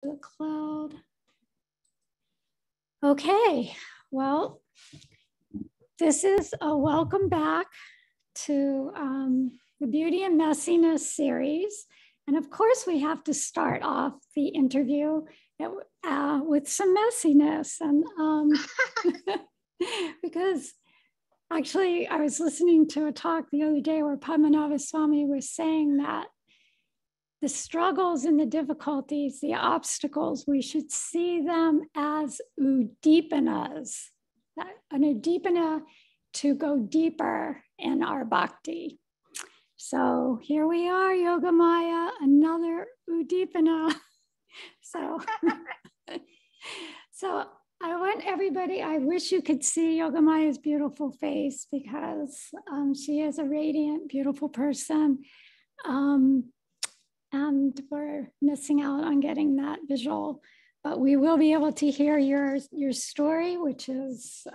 the cloud. Okay, well, this is a welcome back to the Beauty and Messiness series. And of course, we have to start off the interview with some messiness. And because actually, I was listening to a talk the other day where Padmanabha Swami was saying that the struggles and the difficulties, the obstacles, we should see them as udipanas, an udipana to go deeper in our bhakti. So here we are, Yogamaya, another udipana. So I want everybody, I wish you could see Yogamaya's beautiful face because she is a radiant, beautiful person. And we're missing out on getting that visual, but we will be able to hear your story, which is,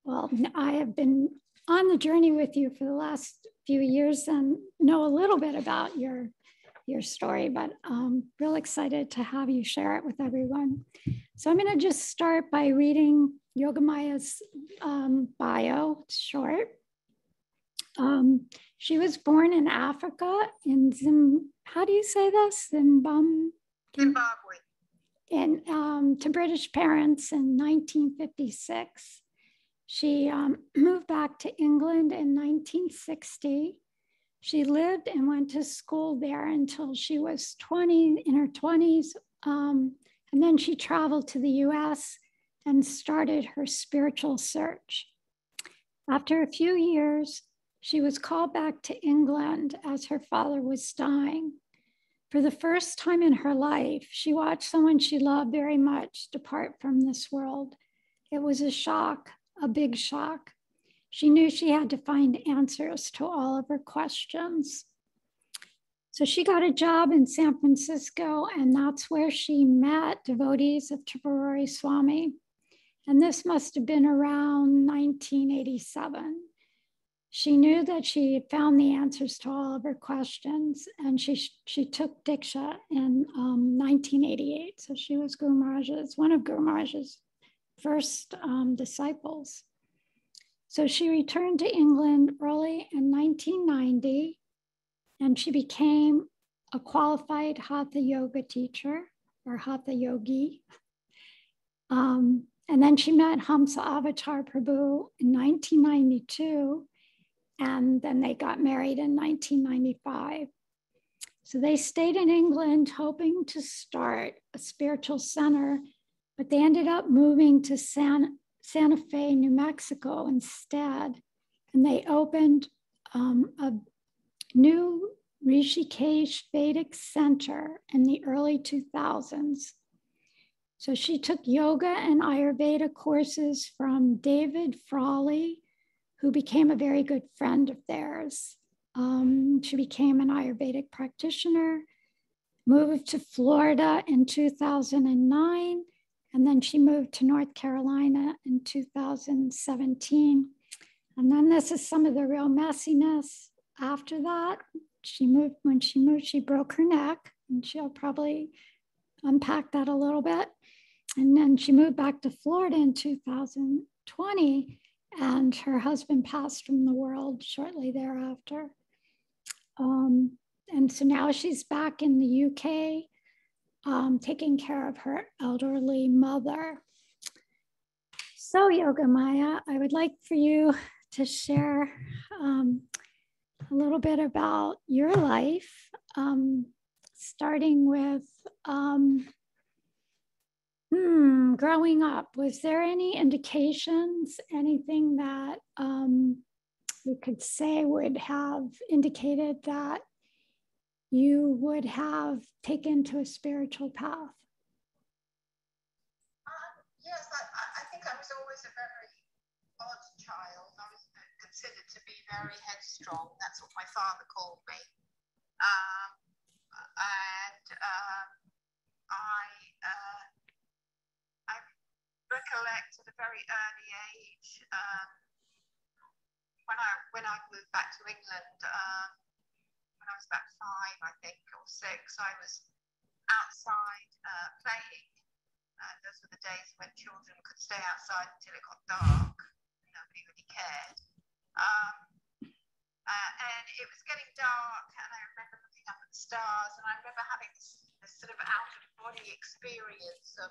well, I have been on the journey with you for the last few years and know a little bit about your story, but real excited to have you share it with everyone. So I'm gonna just start by reading Yogamaya's bio, it's short. She was born in Africa in how do you say this? Zimbabwe. And to British parents in 1956. She moved back to England in 1960. She lived and went to school there until she was in her 20s. And then she traveled to the US and started her spiritual search. After a few years, she was called back to England as her father was dying. For the first time in her life, she watched someone she loved very much depart from this world. It was a shock, a big shock. She knew she had to find answers to all of her questions. So she got a job in San Francisco, and that's where she met devotees of Tripurari Swami. And this must have been around 1987. She knew that she had found the answers to all of her questions, and she took Diksha in 1988. So she was one of Guru Maharaj's first disciples. So she returned to England early in 1990, and she became a qualified Hatha yoga teacher or Hatha yogi. And then she met Hamsa Avatar Prabhu in 1992. And then they got married in 1995. So they stayed in England hoping to start a spiritual center, but they ended up moving to Santa Fe, New Mexico instead. And they opened a new Rishikesh Vedic Center in the early 2000s. So she took yoga and Ayurveda courses from David Frawley, who became a very good friend of theirs. She became an Ayurvedic practitioner, moved to Florida in 2009, and then she moved to North Carolina in 2017. And then this is some of the real messiness after that. When she moved, she broke her neck, and she'll probably unpack that a little bit. And then she moved back to Florida in 2020, and her husband passed from the world shortly thereafter. And so now she's back in the UK, taking care of her elderly mother. So Yogamaya, I would like for you to share a little bit about your life, starting with growing up. Was there any indications, anything that we could say would have indicated that you would have taken to a spiritual path? Yes, I think I was always a very odd child. I was considered to be very headstrong. That's what my father called me. I recollect at a very early age when I moved back to England, when I was about 5, I think, or 6, I was outside playing. Those were the days when children could stay outside until it got dark. Nobody really cared. And it was getting dark, and I remember looking up at the stars, and I remember having this sort of out-of-body experience of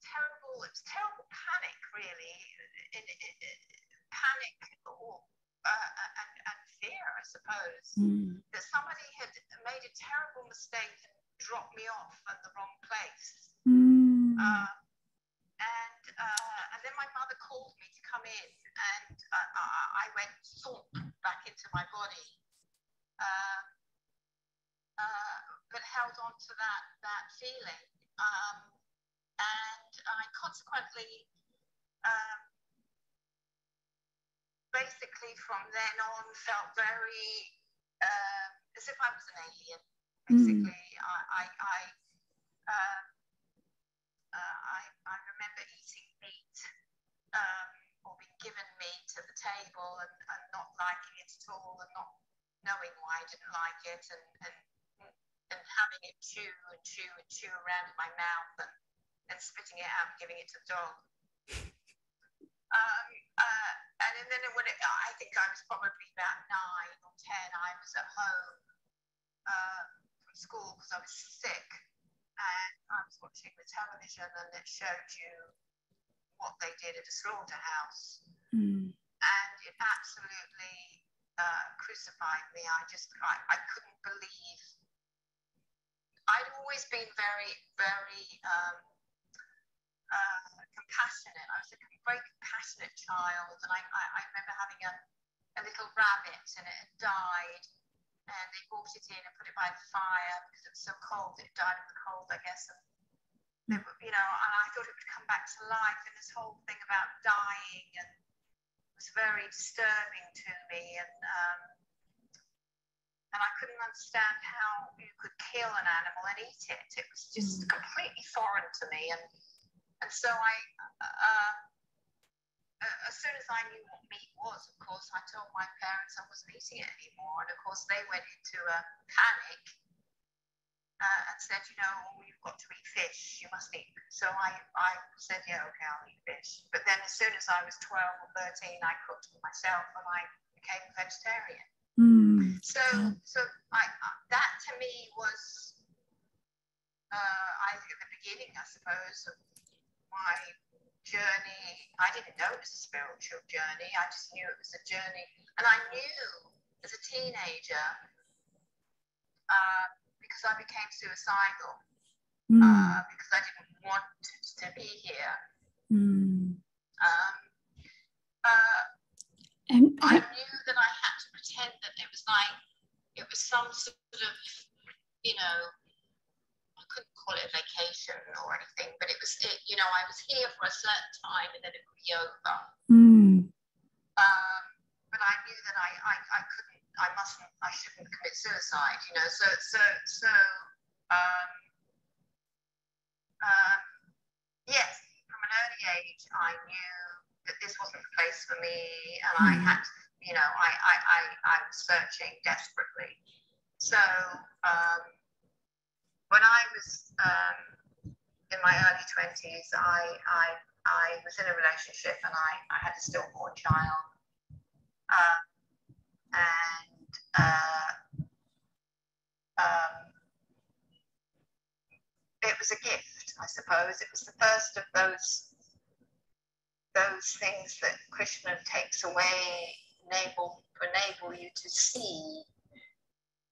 terrible panic, really, panic and fear, I suppose, that somebody had made a terrible mistake and dropped me off at the wrong place. And then my mother called me to come in, and I went thump back into my body, but held on to that feeling. And I consequently, basically from then on, felt very as if I was an alien. Basically, I remember eating meat or being given meat at the table and not liking it at all, and not knowing why I didn't like it, and having it chew around in my mouth and spitting it out and giving it to the dog. And then I think I was probably about 9 or 10. I was at home from school because I was sick, and I was watching the television, and it showed you what they did at a slaughterhouse, and it absolutely crucified me. I couldn't believe. I'd always been very, very compassionate. I was a very compassionate child, and I remember having a little rabbit, and it had died, and they brought it in and put it by the fire because it was so cold. It died of the cold, I guess. And they, and I thought it would come back to life, and this whole thing about dying and was very disturbing to me, and I couldn't understand how you could kill an animal and eat it. It was just completely foreign to me, and so as soon as I knew what meat was, of course, I told my parents I wasn't eating it anymore, and of course they went into a panic and said, you've got to eat fish, you must eat. So I said, yeah, okay, I'll eat fish. But then as soon as I was 12 or 13, I cooked for myself, and I became a vegetarian. So that to me was, I think, the beginning, I suppose, of my journey. I didn't know it was a spiritual journey. I just knew it was a journey. And I knew as a teenager, because I became suicidal, because I didn't want to be here. And I knew that I had to pretend that it was some sort of, I couldn't call it a vacation or anything, but I was here for a certain time, and then it would be over. But I knew that I shouldn't commit suicide, yes, from an early age, I knew that this wasn't the place for me, and I had to, I was searching desperately. So when I was in my early 20s, I was in a relationship, and I had a stillborn child, it was a gift, I suppose. It was the first of those things that Krishna takes away, to enable you to see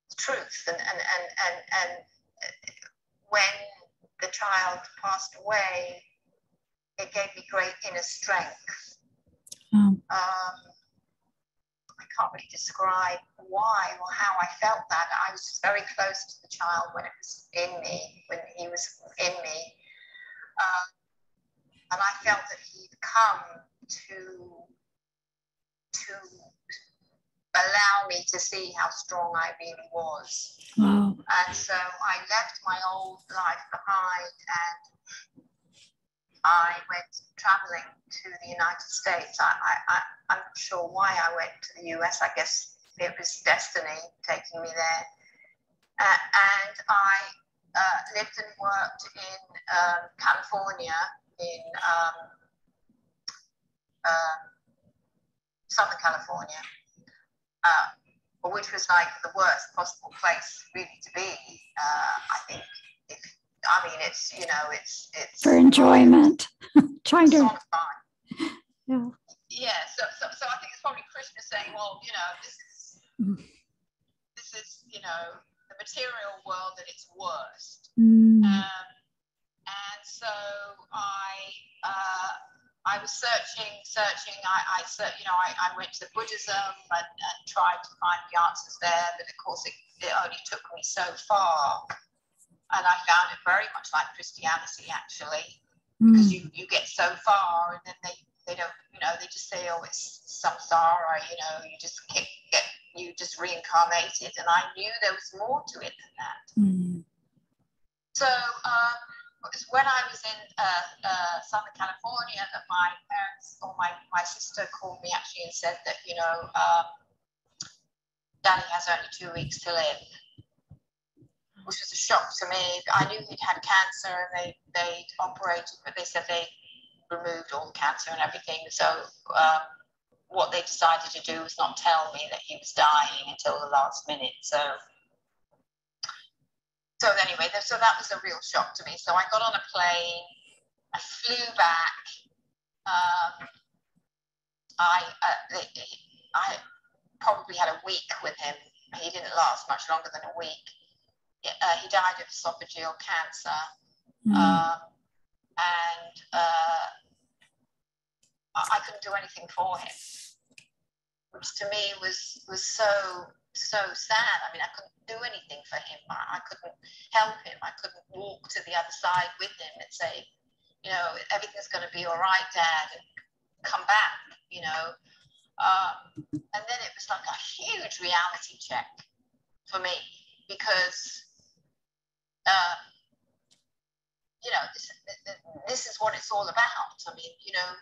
the truth. And when the child passed away, it gave me great inner strength. I can't really describe why or how I felt that. I was just very close to the child when he was in me. And I felt that he'd come to allow me to see how strong I really was. Wow. And so I left my old life behind, and I went traveling to the United States. I'm not sure why I went to the US. I guess was destiny taking me there. And I lived and worked in California, in Southern California, which was like the worst possible place really to be. I think it's, you know, it's for enjoyment. Trying to yeah. Yeah, so I think it's probably Krishna saying, well, you know, this is, you know, the material world at its worst. And so I was searching. I went to Buddhism and tried to find the answers there, but of course it only took me so far. And I found it very much like Christianity, actually, because you get so far and then they don't, you know, they just say, oh, it's samsara, you know, you just reincarnated. And I knew there was more to it than that. So when I was in Southern California, that my parents or my sister called me actually and said that, you know, Daddy has only 2 weeks to live, which was a shock to me. I knew he'd had cancer and they operated, but they said they removed all the cancer and everything. So what they decided to do was not tell me that he was dying until the last minute. So anyway, so that was a real shock to me. So I got on a plane, I flew back. I probably had a week with him. He didn't last much longer than a week. He died of esophageal cancer. And I couldn't do anything for him, which to me was so sad. I mean, I couldn't do anything for him. I couldn't help him. I couldn't walk to the other side with him and say, you know, everything's going to be all right, Dad, and come back, you know. And then it was like a huge reality check for me, because you know, this is what it's all about. I mean, you know,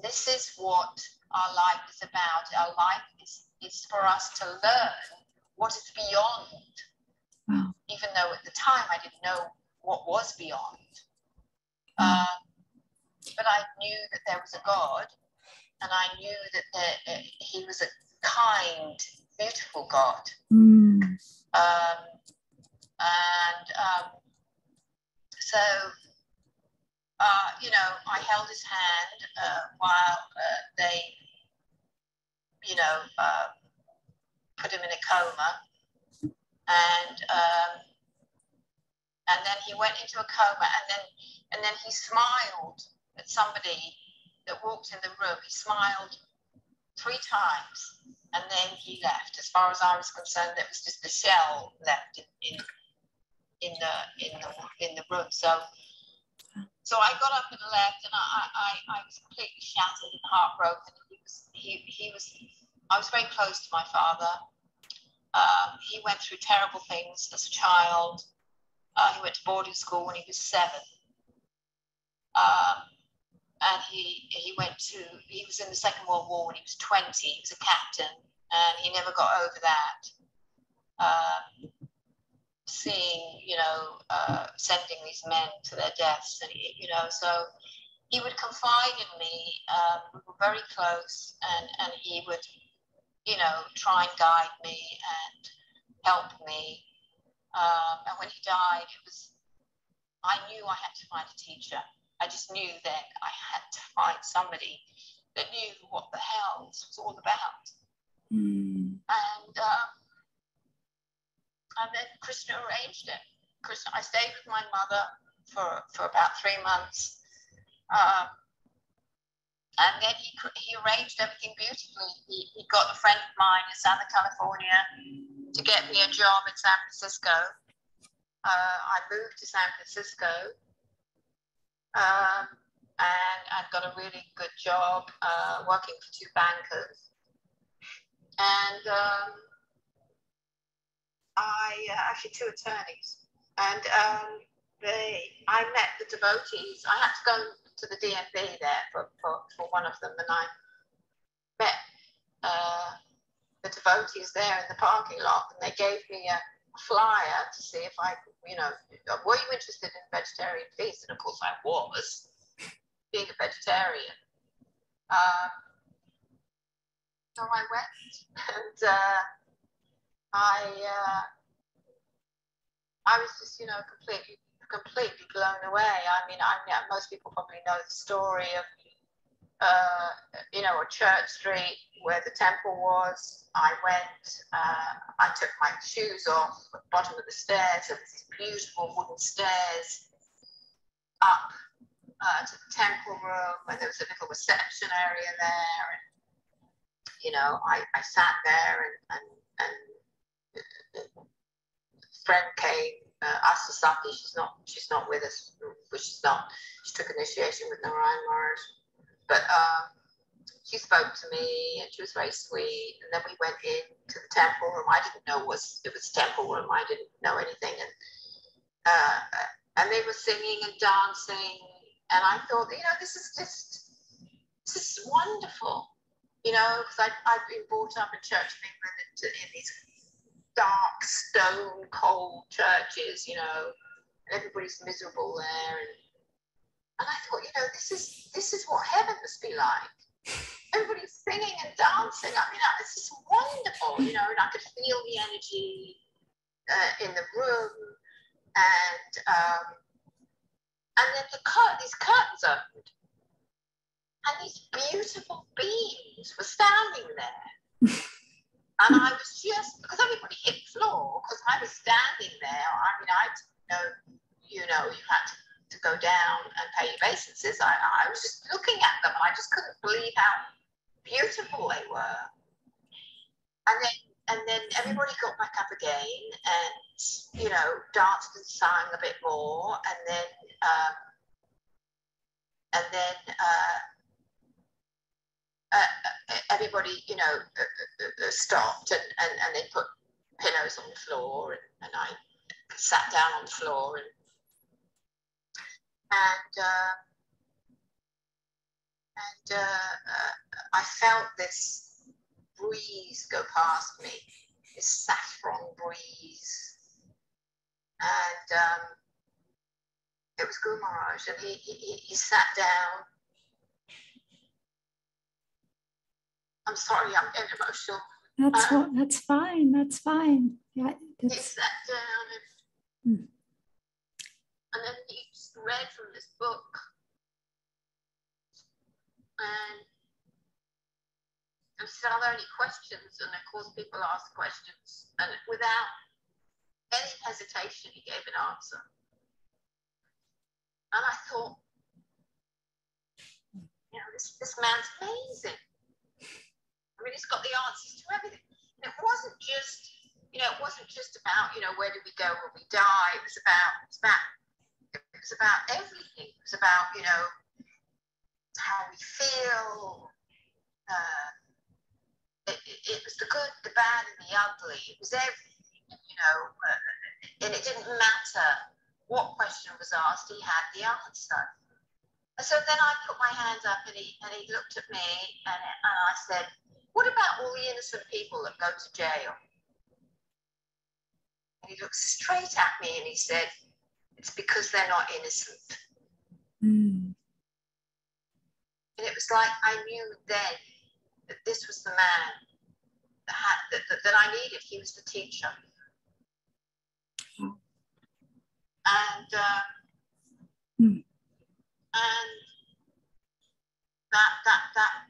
this is what our life is about. Our life is for us to learn what is beyond. Wow. Even though at the time I didn't know what was beyond. But I knew that there was a God, and I knew that he was a kind, beautiful God. So you know, I held his hand while they, you know, put him in a coma, and then he went into a coma, and then he smiled at somebody that walked in the room. He smiled 3 times, and then he left. As far as I was concerned, it was just a shell left in the room. So I got up and left, and I was completely shattered and heartbroken. I was very close to my father. He went through terrible things as a child. He went to boarding school when he was 7. And he was in the Second World War when he was 20. He was a captain, and he never got over that. Seeing, you know, sending these men to their deaths, and you know, so he would confide in me. We were very close, and he would, you know, try and guide me and help me. And when he died, I knew I had to find a teacher. I just knew then I had to find somebody that knew what the hell this was all about. And then Krishna arranged it. I stayed with my mother for about 3 months. And then he arranged everything beautifully. He got a friend of mine in Southern California to get me a job in San Francisco. I moved to San Francisco, and I got a really good job working for 2 bankers. And actually 2 attorneys, and I met the devotees. I had to go to the DMV there for one of them, and I met the devotees there in the parking lot, and they gave me a flyer to see if I, you know, were you interested in vegetarian feast? And of course I was, being a vegetarian. So I went, and I was just, you know, completely blown away. I mean, most people probably know the story of, you know, a church street where the temple was. I went, I took my shoes off at the bottom of the stairs. There was these beautiful wooden stairs up to the temple room, and there was a little reception area there. And, you know, I sat there, and a friend came, Asasaki, she's not with us, she took initiation with Narayan Maharaj. But she spoke to me, and she was very sweet. And then we went into the temple room. I didn't know it was a temple room. I didn't know anything. And they were singing and dancing. And I thought, you know, this is wonderful. You know, because I've been brought up in Church of England in these dark, stone, cold churches, you know, and everybody's miserable there. And I thought, you know, this is what heaven must be like. Everybody's singing and dancing. I mean, it's just wonderful, you know, and I could feel the energy in the room. And then these curtains opened, and these beautiful beings were standing there. And I was just, because everybody hit the floor, because I was standing there. I mean, I didn't know, you know, you had to go down and pay your obeisances. I was just looking at them, and I just couldn't believe how beautiful they were. And then everybody got back up again, and, you know, danced and sang a bit more, and then everybody, you know, stopped, and they put pillows on the floor, and I sat down on the floor, and I felt this breeze go past me, this saffron breeze, and it was Guru Maharaj, and he sat down. I'm sorry, I'm getting emotional. That's fine. That's fine. Yeah. He sat down, and then he just read from this book, and he said, "Are there any questions?" And of course, people ask questions, and without any hesitation, he gave an answer. And I thought, you know, this man's amazing. I mean, he's got the answers to everything. And it wasn't just, you know, about, you know, where do we go when we die? It was about everything. It was about, you know, how we feel. It was the good, the bad, and the ugly. It was everything, you know, and it didn't matter what question was asked, he had the answer. And so then I put my hand up, and he looked at me, and I said, "What about all the innocent people that go to jail?" And he looked straight at me, and he said, "It's because they're not innocent." And it was like I knew then that this was the man that I needed. He was the teacher. And that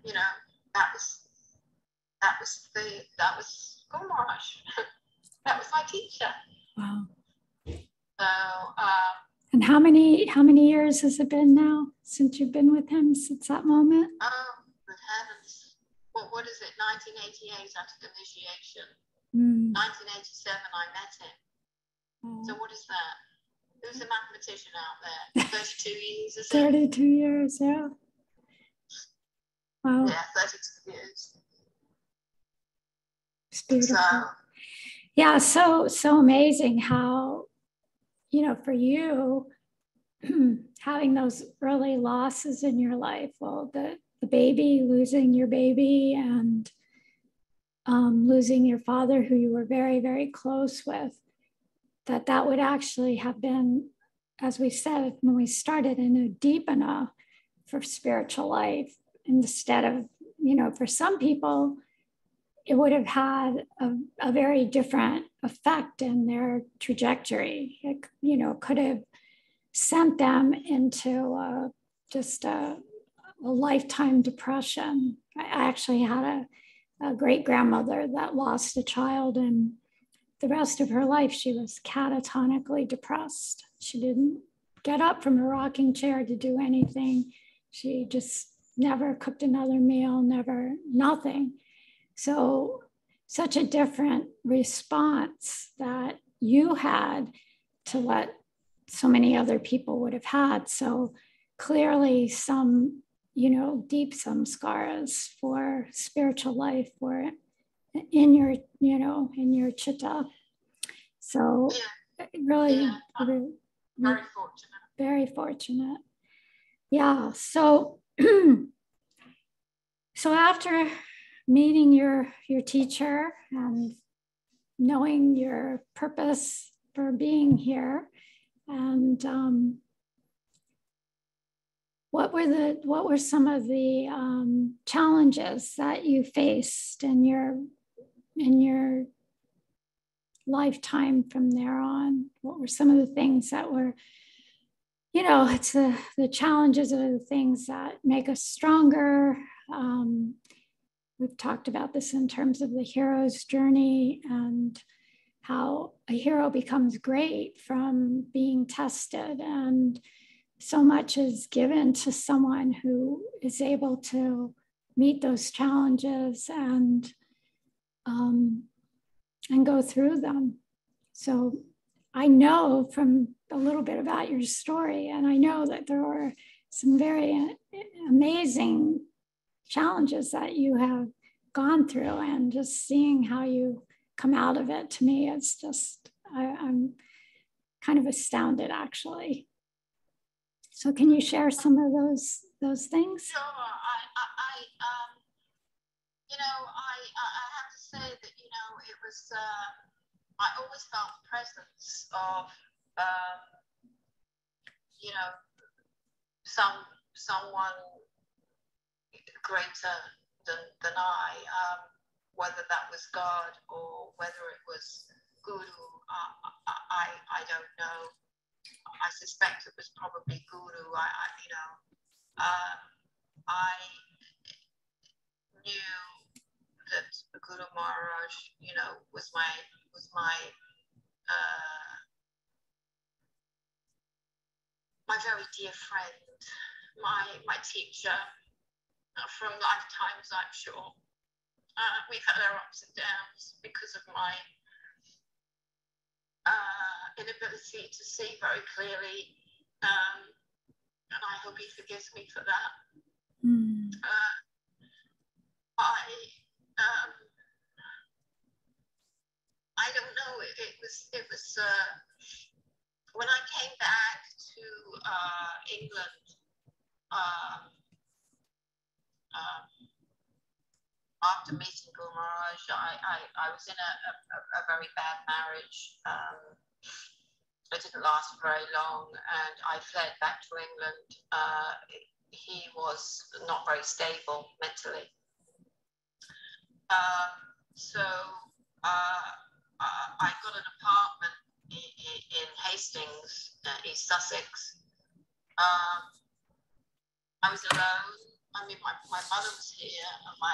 you know, that was Guru Maharaj. That was my teacher. Wow. So and how many years has it been now since you've been with him, since that moment? Oh, good heavens. What is it? 1988 after the initiation. 1987 I met him. So what is that? Who's a mathematician out there? 32 years, is it? 32 years, yeah. Wow. Yeah, 32 years. It's beautiful. Yeah, so amazing how, you know, for you, having those early losses in your life, well, the baby, losing your baby, and losing your father, who you were very, very close with, that would actually have been, as we said when we started, a new deepener for spiritual life. Instead of, for some people, it would have had a very different effect in their trajectory. It, could have sent them into just a lifetime depression. I actually had a great grandmother that lost a child, and the rest of her life she was catatonically depressed. She didn't get up from a rocking chair to do anything. She just never cooked another meal, nothing. So such a different response that you had to what so many other people would have had. So clearly some, deep samskaras for spiritual life were in your, in your chitta. So really, very fortunate. Very fortunate. Yeah. So, so after meeting your teacher and knowing your purpose for being here, and what were some of the challenges that you faced in your lifetime from there on? What were some of the things that were, it's the challenges are the things that make us stronger. We've talked about this in terms of the hero's journey and how a hero becomes great from being tested, and so much is given to someone who is able to meet those challenges and go through them. So I know from a little bit about your story, and I know that there are some very amazing challenges that you have gone through, and just seeing how you come out of it, to me, it's just, I'm kind of astounded, actually. So can you share some of those things? Sure. I have to say that, it was, I always felt the presence of, someone greater than I, whether that was God or whether it was Guru, I don't know. I suspect it was probably Guru. I knew that Guru Maharaj, was my very dear friend, my teacher from lifetimes, I'm sure. We've had our ups and downs because of my inability to see very clearly, and I hope he forgives me for that. I don't know. It was when I came back to England after meeting Guru Maharaj. I was in a very bad marriage. It didn't last very long, and I fled back to England. He was not very stable mentally. So I got an apartment in Hastings, East Sussex. I was alone. I mean, my mother was here, and my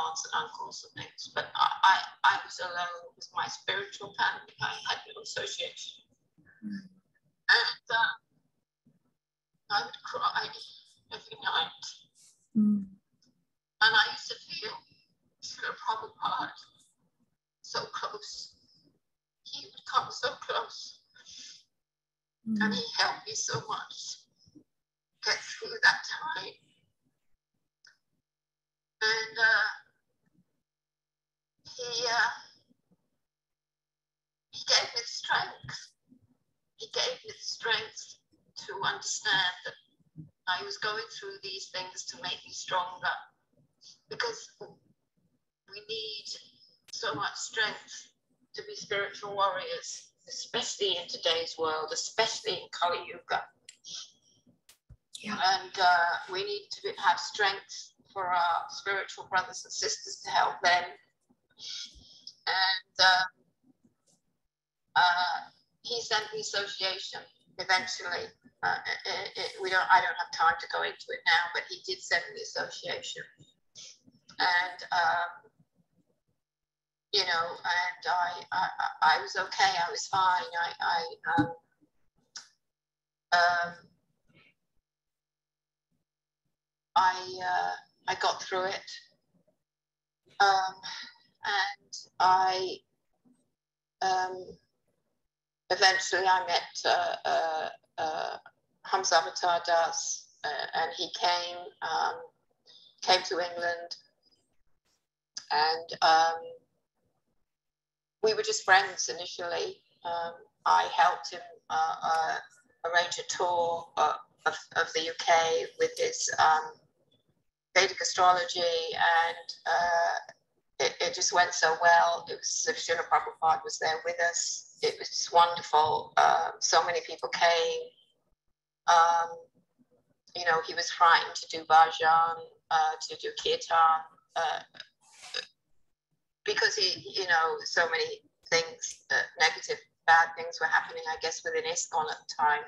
aunts and uncles and things, but I was alone. It was my spiritual family. I had no association. And I would cry every night. And I used to feel Srila Prabhupada so close. He would come so close. And he helped me so much get through that time. And he gave me the strength. He gave me the strength to understand that I was going through these things to make me stronger. Because we need so much strength to be spiritual warriors, especially in today's world, especially in Kali Yuga. Yeah. And we need to have strength for our spiritual brothers and sisters to help them. And he sent the association eventually. I don't have time to go into it now, but he did send the association. And you know, and I was okay. I was fine. I got through it, and eventually I met Hamzavatar Das, and he came to England, and we were just friends initially. I helped him arrange a tour of the UK with his Vedic astrology, and it just went so well. It was Srila Prabhupada was there with us. It was just wonderful. So many people came. You know, he was frightened to do bhajan, to do kirtan, because you know, so many things, negative, bad things were happening, I guess, within ISKCON at the time.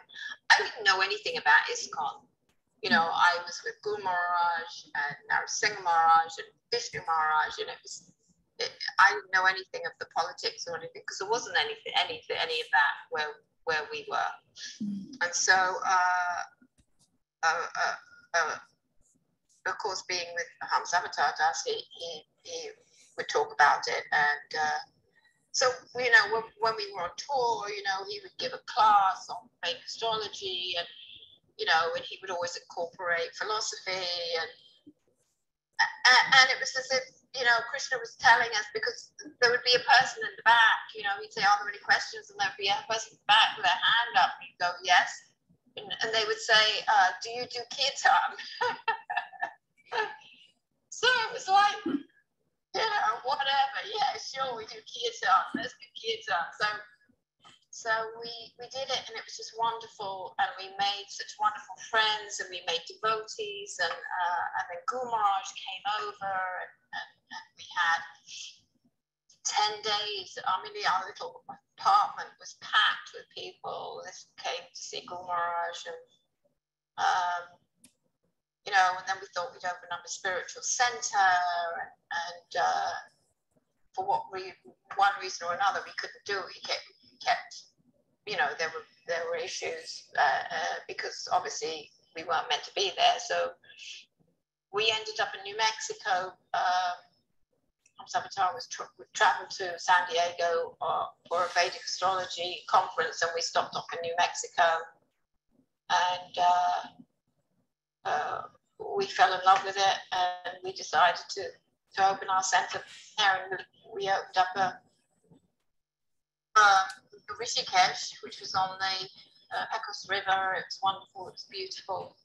I didn't know anything about ISKCON. You know, I was with Guru Maharaj and Narasimha Maharaj and Vishnu Maharaj, and I didn't know anything of the politics or anything, because there wasn't any of that where we were. And so, of course, being with Hamzavatar Das, he would talk about it, and so, you know, when we were on tour, you know, he would give a class on Vedic astrology, and you know, and he would always incorporate philosophy, and it was as if, you know, Krishna was telling us, because there would be a person in the back, you know, he'd say, are there any questions? And there'd be a person in the back with their hand up, and he'd go, yes. And they would say, do you do kirtan? So it was like, you know, whatever, yeah, sure, we do kirtan, let's do kirtan. So we did it, and it was just wonderful, and we made such wonderful friends, and we made devotees, and then Guru Maharaj came over, and we had 10 days. I mean, our little apartment was packed with people. This came to see Guru Maharaj, and you know, and then we thought we'd open up a spiritual center, and for one reason or another, we couldn't do it. We kept, you know, there were issues because obviously we weren't meant to be there. So we ended up in New Mexico. Hamzavatar traveled to San Diego for a Vedic astrology conference, and we stopped off in New Mexico, and we fell in love with it, and we decided to open our center there, and we opened up a Rishikesh, which was on the Pecos River. It was wonderful, it was beautiful,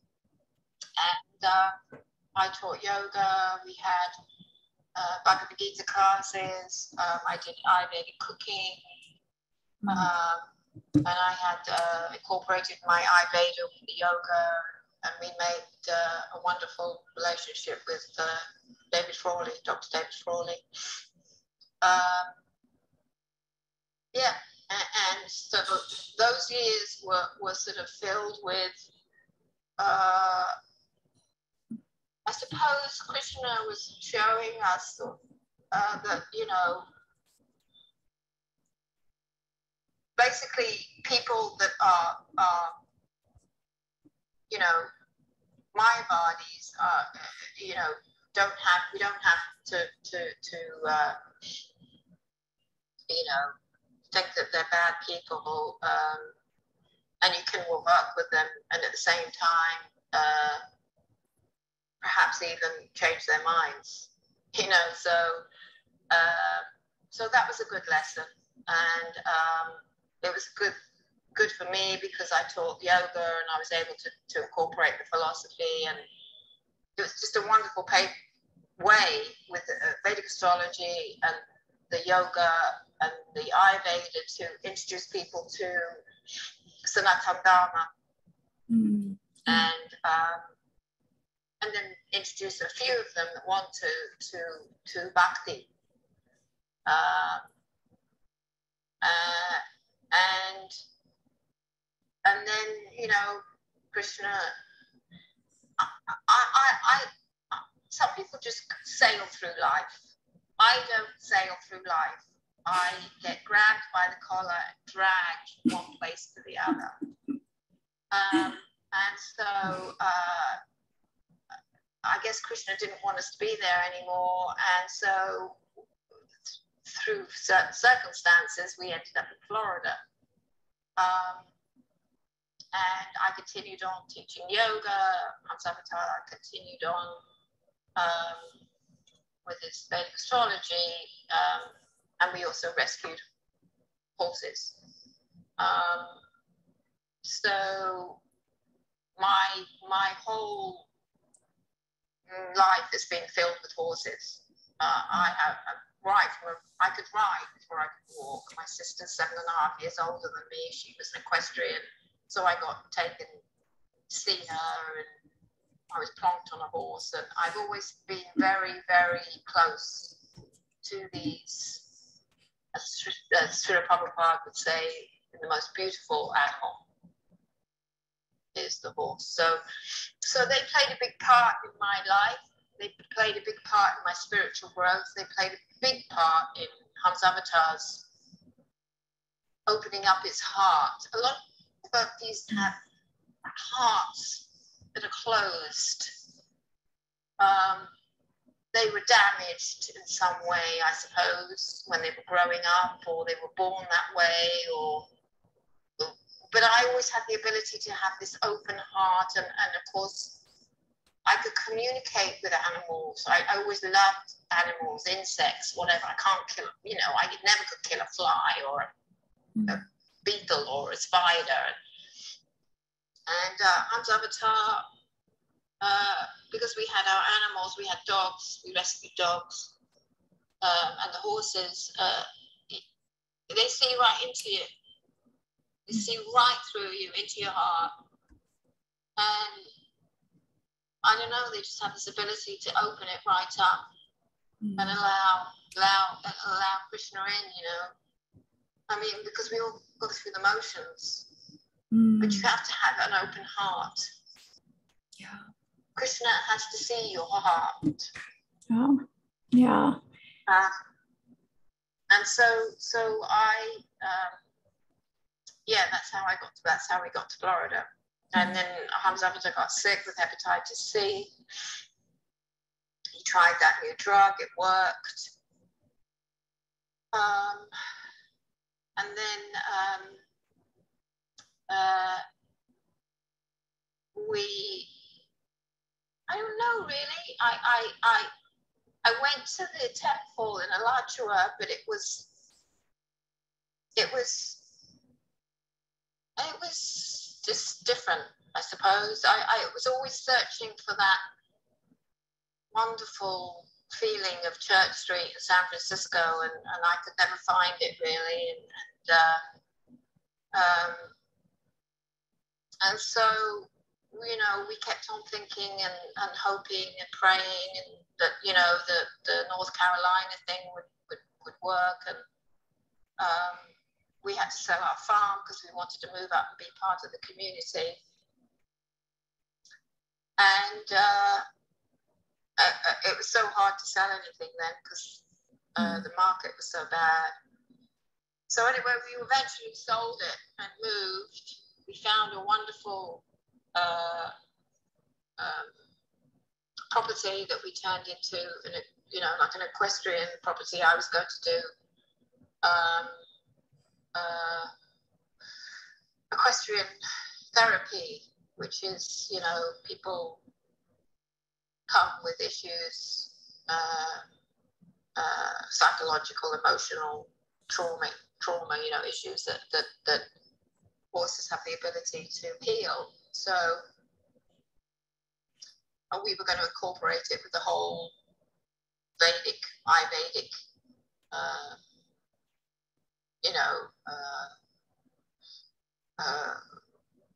and I taught yoga. We had Bhagavad Gita classes. I did Ayurvedic cooking, and I had incorporated my Ayurveda with the yoga, and we made a wonderful relationship with David Frawley, Dr. David Frawley. Yeah, and so those years were sort of filled with, I suppose Krishna was showing us that, you know, basically people that are you know, Mayavadis, you know, we don't have to you know, think that they're bad people, and you can work with them, and at the same time, perhaps even change their minds, you know. So so that was a good lesson, and it was good for me, because I taught yoga, and I was able to incorporate the philosophy, and it was just a wonderful way with Vedic astrology, and the yoga and the Ayurveda to introduce people to Sanatana Dharma, and then introduce a few of them that want to bhakti, and then, you know, Krishna. Some people just sail through life. I don't sail through life. I get grabbed by the collar and dragged from one place to the other. And so I guess Krishna didn't want us to be there anymore. And so through certain circumstances, we ended up in Florida. And I continued on teaching yoga. Hans Avatar continued on with his Vedic astrology, and we also rescued horses. So my whole life has been filled with horses. I could ride before I could walk. My sister's 7.5 years older than me. She was an equestrian, so I got taken to see her, and I was plonked on a horse. And I've always been very, very close to these, as Srila Prabhupada would say, the most beautiful animal is the horse. So they played a big part in my life. They played a big part in my spiritual growth. They played a big part in Hans Avatar's opening up his heart. A lot of devotees have hearts that are closed. They were damaged in some way, I suppose, when they were growing up, or they were born that way, but I always had the ability to have this open heart, and of course I could communicate with animals. I always loved animals, insects, whatever. I can't kill, I never could kill a fly or a beetle or a spider. And Hans Avatar, because we had our animals, we had dogs, we rescued dogs, and the horses, they see right into you. They see right through you, into your heart. And I don't know, they just have this ability to open it right up and allow Krishna in, I mean, because we all go through the motions, but you have to have an open heart. Yeah. Krishna has to see your heart. Oh, yeah. And so I, that's how we got to Florida. And then Hans Avatar got sick with hepatitis C. He tried that new drug, it worked. And then I don't know really. I went to the temple in Alachua, but it was just different, I suppose. I was always searching for that wonderful feeling of Church Street in San Francisco, and I could never find it really. And so, we kept on thinking and hoping and praying, and that, the North Carolina thing would work. And we had to sell our farm because we wanted to move up and be part of the community. And it was so hard to sell anything then because the market was so bad. So anyway, we eventually sold it and moved. We found a wonderful property that we turned into, like an equestrian property. I was going to do equestrian therapy, which is, people come with issues, psychological, emotional trauma, issues that horses have the ability to heal. So we were going to incorporate it with the whole Ayurvedic you know,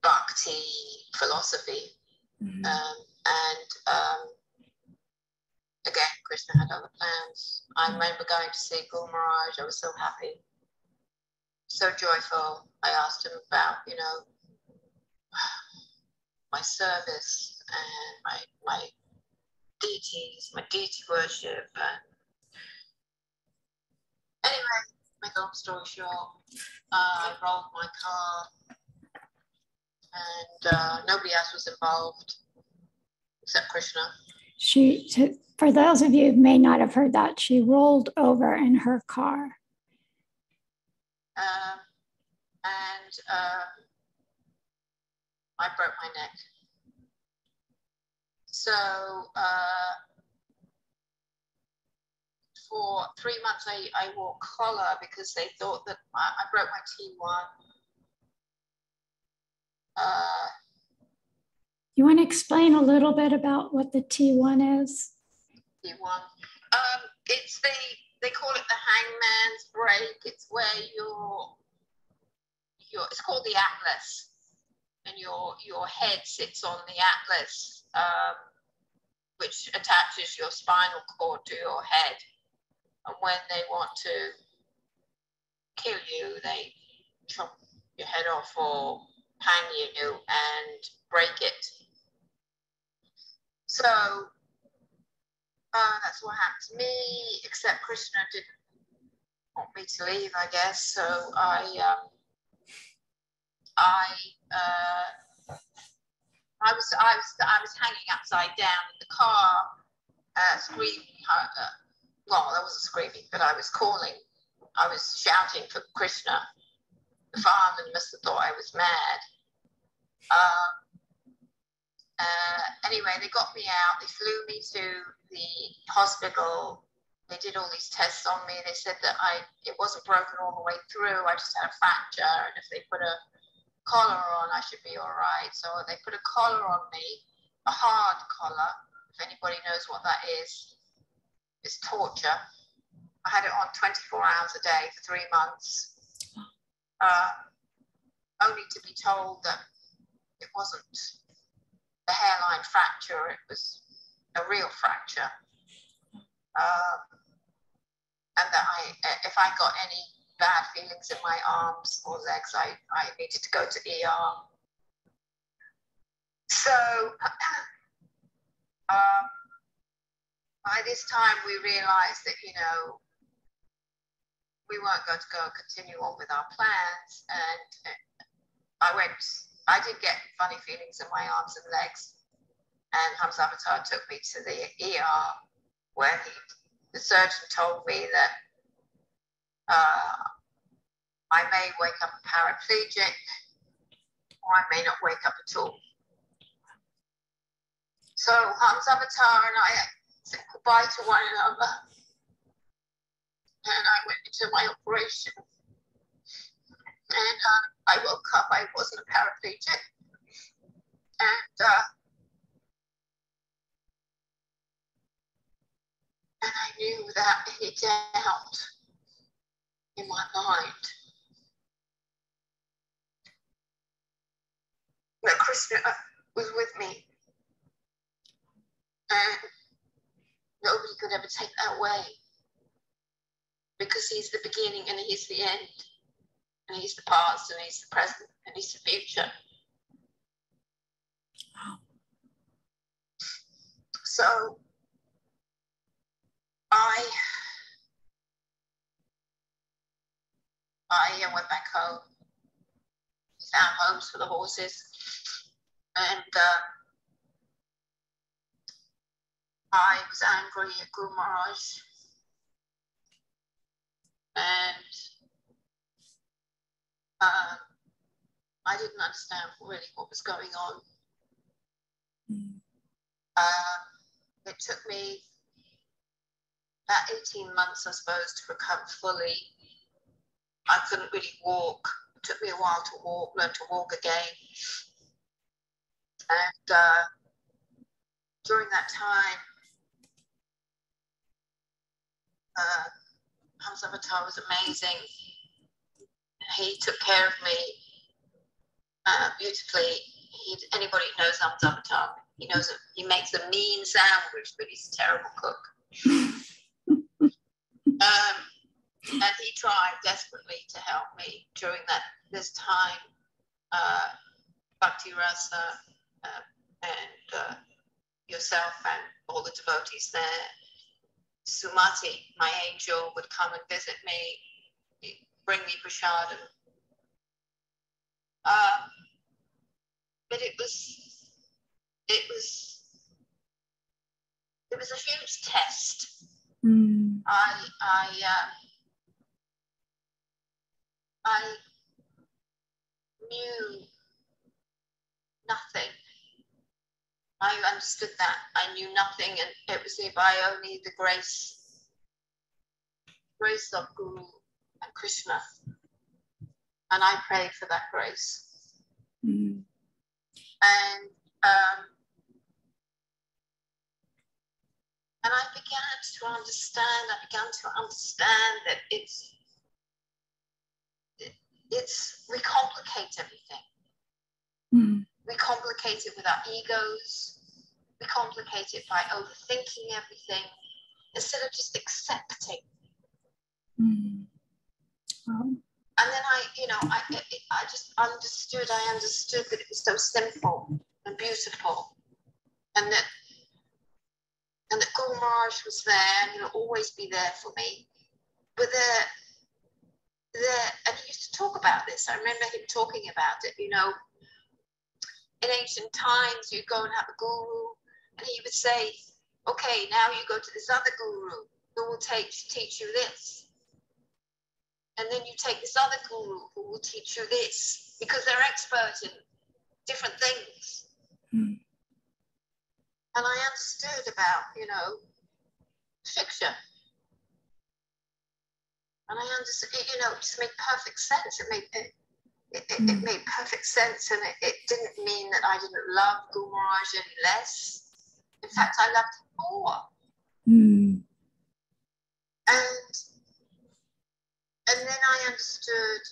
bhakti philosophy. Again, Krishna had other plans. I remember going to see Guru Maharaj. I was so happy, so joyful. I asked him about, you know, my service and my deities, my deity worship. And anyway, make a long story short, I rolled my car and nobody else was involved except Krishna. For those of you who may not have heard that, she rolled over in her car. I broke my neck. So for 3 months I wore collar because they thought that I broke my T1. You want to explain a little bit about what the T1 is? T1. It's they call it the hangman's break. It's where it's called the atlas, and your head sits on the atlas, which attaches your spinal cord to your head. And when they want to kill you, they chop your head off or hang you and break it. So that's what happened to me, except Krishna didn't want me to leave, I guess. So I was hanging upside down in the car, screaming. Well, I wasn't screaming, but I was calling. I was shouting for Krishna. The fireman must have thought I was mad. Anyway, they got me out. They flew me to the hospital. They did all these tests on me. They said that it wasn't broken all the way through. I just had a fracture, and if they put a collar on, I should be all right. So they put a collar on me, a hard collar. If anybody knows what that is, it's torture. I had it on 24 hours a day for 3 months, only to be told that it wasn't a hairline fracture, it was a real fracture. And that if I got any bad feelings in my arms or legs, I needed to go to ER. So by this time we realized that, you know, we weren't going to go and continue on with our plans. And I did get funny feelings in my arms and legs. And Ham's Avatar took me to the ER, where the surgeon told me that I may wake up a paraplegic, or I may not wake up at all. So Ham's Avatar and I said goodbye to one another, and I went into my operation. And I woke up, I wasn't a paraplegic. And I knew without any doubt in my mind that Krishna was with me. And nobody could ever take that away, because he's the beginning and he's the end. And he's the past, and he's the present, and he's the future. So I went back home. We found homes for the horses, and I was angry at Guru Maharaj, and I didn't understand really what was going on. It took me about 18 months, I suppose, to recover fully. I couldn't really walk. It took me a while to walk, learn to walk again. And during that time, Hamsavatar was amazing. He took care of me beautifully. Anybody who knows Hamsavatar, he knows that he makes a mean sandwich, but he's a terrible cook. And he tried desperately to help me during this time. Bhakti Rasa and yourself and all the devotees there. Sumati, my angel, would come and visit me, bring me prasadam. But it was a huge test. I knew nothing. I understood that. I knew nothing, and it was by only the grace of Guru and Krishna. And I prayed for that grace. And I began to understand that we complicate everything. We complicate it with our egos. We complicate it by overthinking everything instead of just accepting. And then I just understood that it was so simple and beautiful, and that Guru Maharaj was there and he'll always be there for me. But and he used to talk about this. I remember him talking about it, in ancient times, you'd go and have a guru, and he would say, okay, now you go to this other guru who will teach you this. And then you take this other guru who will teach you this, because they're experts in different things. And I understood about, fiction. And I understood, it just made perfect sense. It made perfect sense, and it didn't mean that I didn't love Guru Maharaj any less. In fact, I loved him more. And then I understood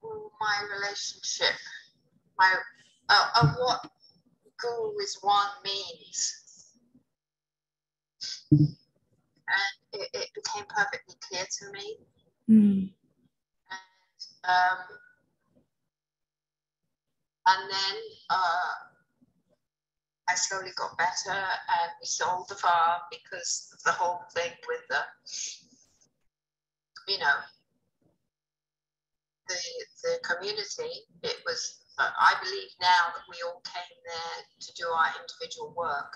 my relationship, what Guru is one means. And it became perfectly clear to me. And then I slowly got better, and we sold the farm because of the whole thing with the community. It was, I believe now that we all came there to do our individual work.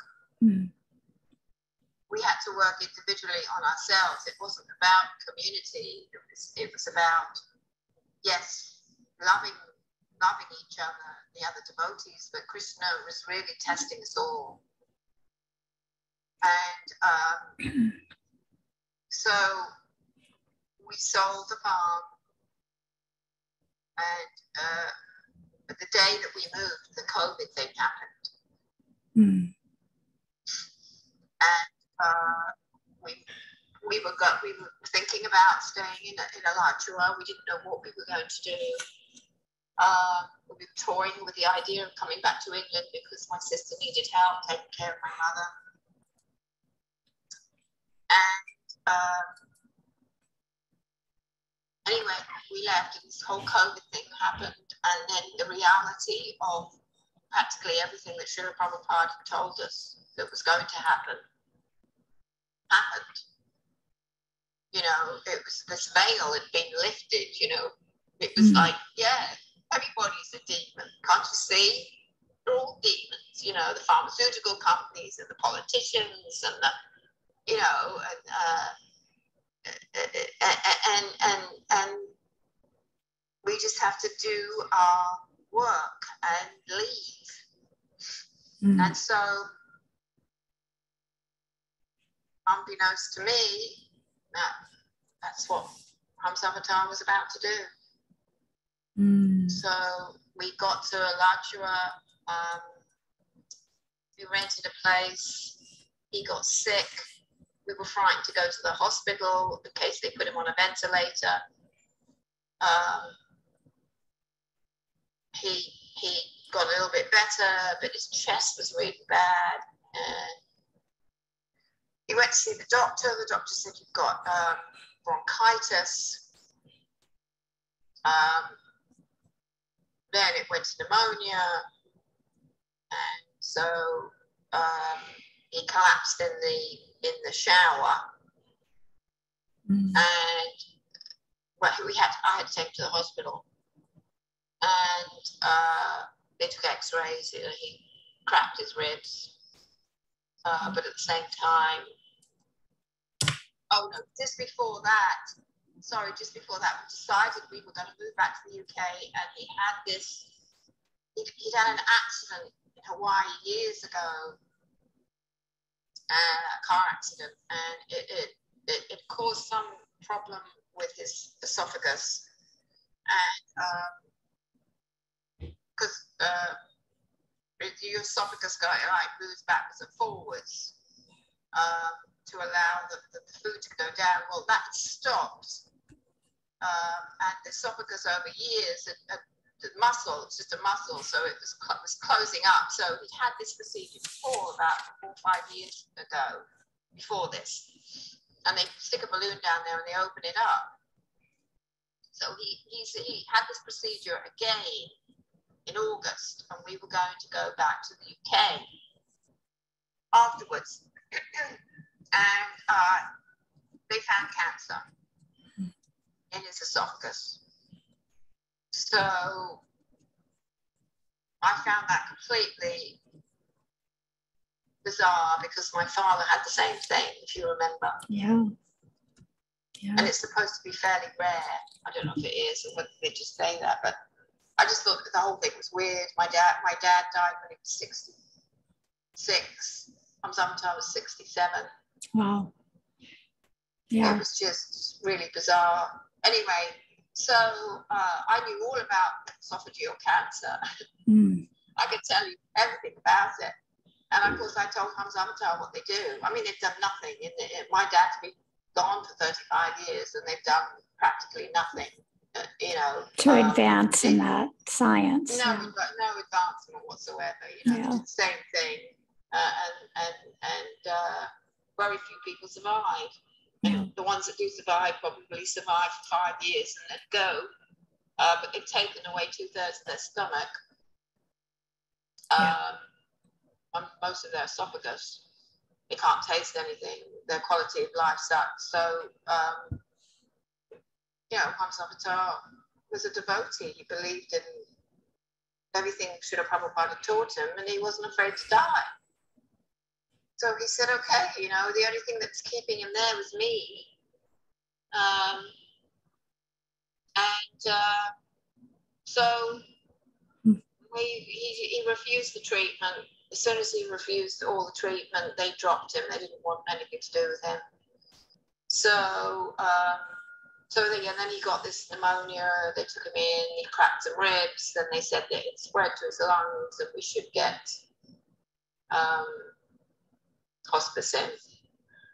We had to work individually on ourselves. It wasn't about community. It was about, yes, loving each other, the other devotees, but Krishna was really testing us all. And so we sold the farm, and the day that we moved, the COVID thing happened. And we were thinking about staying in a lajua. We didn't know what we were going to do. We were toying with the idea of coming back to England because my sister needed help taking care of my mother. And anyway, we left, and this whole COVID thing happened. And then the reality of practically everything that Srila Prabhupada told us that was going to happen happened. It was, this veil had been lifted, It was like, yeah, everybody's a demon. Can't you see? They're all demons, the pharmaceutical companies and the politicians and the, and we just have to do our work and leave. And so, unbeknownst to me, that's what Hamsavatar was about to do. So we got to Alachua, we rented a place, he got sick, we were frightened to go to the hospital in case they put him on a ventilator. He got a little bit better, but his chest was really bad. And he went to see the doctor. The doctor said, you've got bronchitis. Then it went to pneumonia. And so he collapsed in the shower. And I had to take him to the hospital. And they took x-rays. He cracked his ribs. But at the same time, just before that, we decided we were going to move back to the UK, and he'd had an accident in Hawaii years ago, a car accident, and it caused some problem with his esophagus, and because your esophagus moves backwards and forwards to allow the food to go down. Well, that stopped, and the esophagus over years, the muscle, it's just a muscle, so it was closing up. So he had this procedure before, about 4 or 5 years ago, before this, and they stick a balloon down there and they open it up. So he had this procedure again in August, and we were going to go back to the UK afterwards. And they found cancer in his esophagus. So I found that completely bizarre, because my father had the same thing, if you remember. Yeah. And it's supposed to be fairly rare. I don't know if it is, or whether they just say that, but I just thought that the whole thing was weird. My dad died when he was 66. Samantha was 67. Wow. Yeah. It was just really bizarre. Anyway, so I knew all about esophageal cancer. I could tell you everything about it. And of course, I told Samantha what they do. I mean, they've done nothing. My dad's been gone for 35 years, and they've done practically nothing. To advance in that science. No advancement whatsoever. Just the same thing, and very few people survive. And the ones that do survive probably survive for 5 years and then go. But they've taken away 2/3 of their stomach, and most of their esophagus. They can't taste anything. Their quality of life sucks. So, Hamsa was a devotee. He believed in everything Srila Prabhupada had taught him, and he wasn't afraid to die. So he said, okay, the only thing that's keeping him there was me. So he refused the treatment. As soon as he refused all the treatment, they dropped him. They didn't want anything to do with him. So, and then he got this pneumonia. They took him in. He cracked some ribs. Then they said that it spread to his lungs, and we should get hospice in.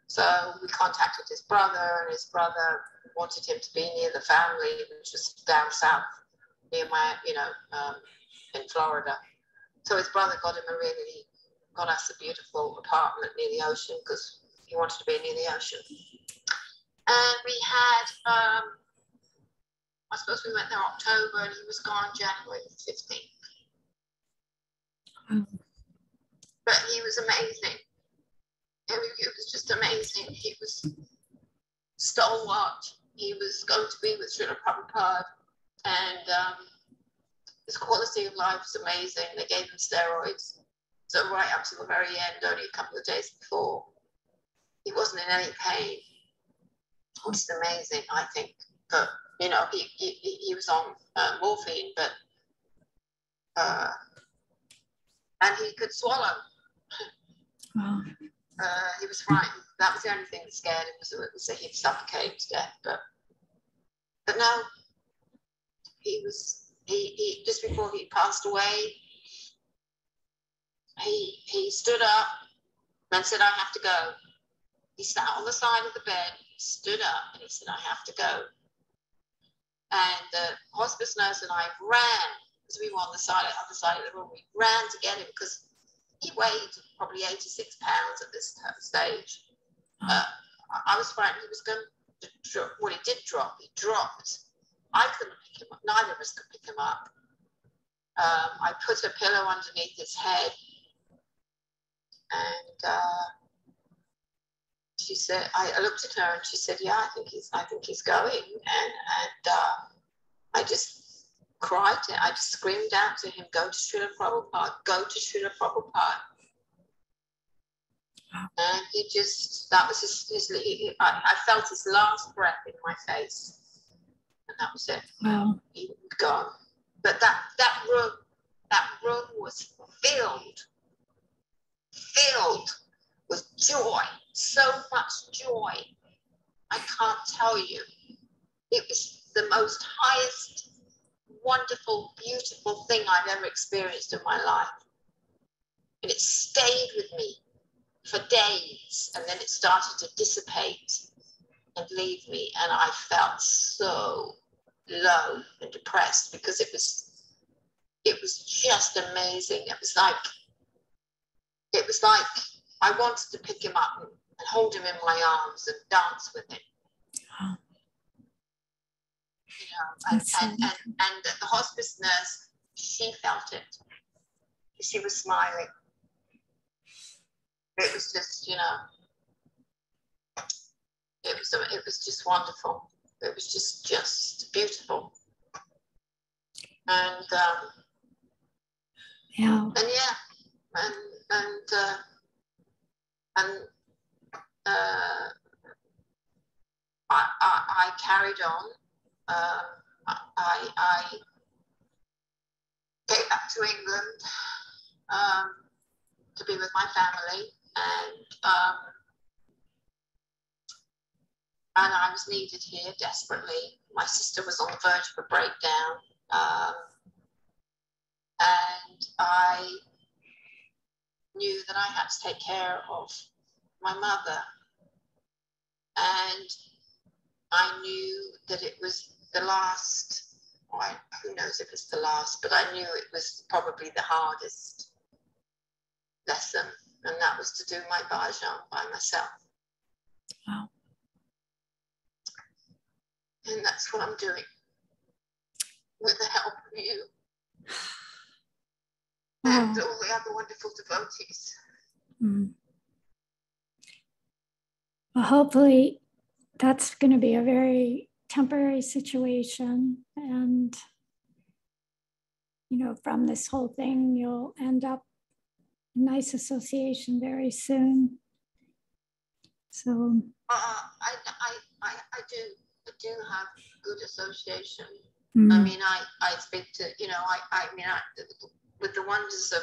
So we contacted his brother, and his brother wanted him to be near the family, which was down south, near in Florida. So his brother got us a beautiful apartment near the ocean, because he wanted to be near the ocean. And we had, I suppose we went there October, and he was gone January 15th. But he was amazing. It was just amazing. He was stalwart. He was going to be with Srila Prabhupada, and his quality of life was amazing. They gave him steroids. So right up to the very end, only a couple of days before, he wasn't in any pain, which is amazing, I think. But, he was on morphine, but, and he could swallow. Wow. He was frightened. That was the only thing that scared him, was that he'd suffocate to death. But no, he just before he passed away, he stood up and said, I have to go. he sat on the side of the bed, stood up, and he said, I have to go. And the hospice nurse and I ran, because we were on the other side of the room, we ran to get him, because he weighed probably 86 pounds at this stage. I was frightened he was going to drop. Well, he did drop. He dropped. I couldn't pick him up. Neither of us could pick him up. I put a pillow underneath his head, and she said, I looked at her and she said, yeah, I think he's going. And I just cried. I just screamed out to him, go to Srila Prabhupada, go to Srila Prabhupada. And he just, that was I felt his last breath in my face. And that was it. Wow. He was gone. But that room was filled with joy, so much joy. I can't tell you. It was the most highest, wonderful, beautiful thing I've ever experienced in my life. And it stayed with me for days, and then it started to dissipate and leave me, and I felt so low and depressed, because it was just amazing. It was like I wanted to pick him up and hold him in my arms and dance with him. Oh. You know, and the hospice nurse, she felt it. She was smiling. It was just, you know, it was just wonderful. It was just beautiful. And Yeah. and yeah, and I carried on. I came back to England to be with my family, and I was needed here desperately. My sister was on the verge of a breakdown, and I knew that I had to take care of my mother, and I knew that it was the last, who knows if it's the last, but I knew it was probably the hardest lesson, and that was to do my bhajan by myself. Wow. And that's what I'm doing with the help of you and all the other wonderful devotees. Mm. Well, hopefully that's going to be a very temporary situation, and you know, from this whole thing you'll end up in nice association very soon. So I do have good association. I mean, I speak to, you know, I mean, with the wonders of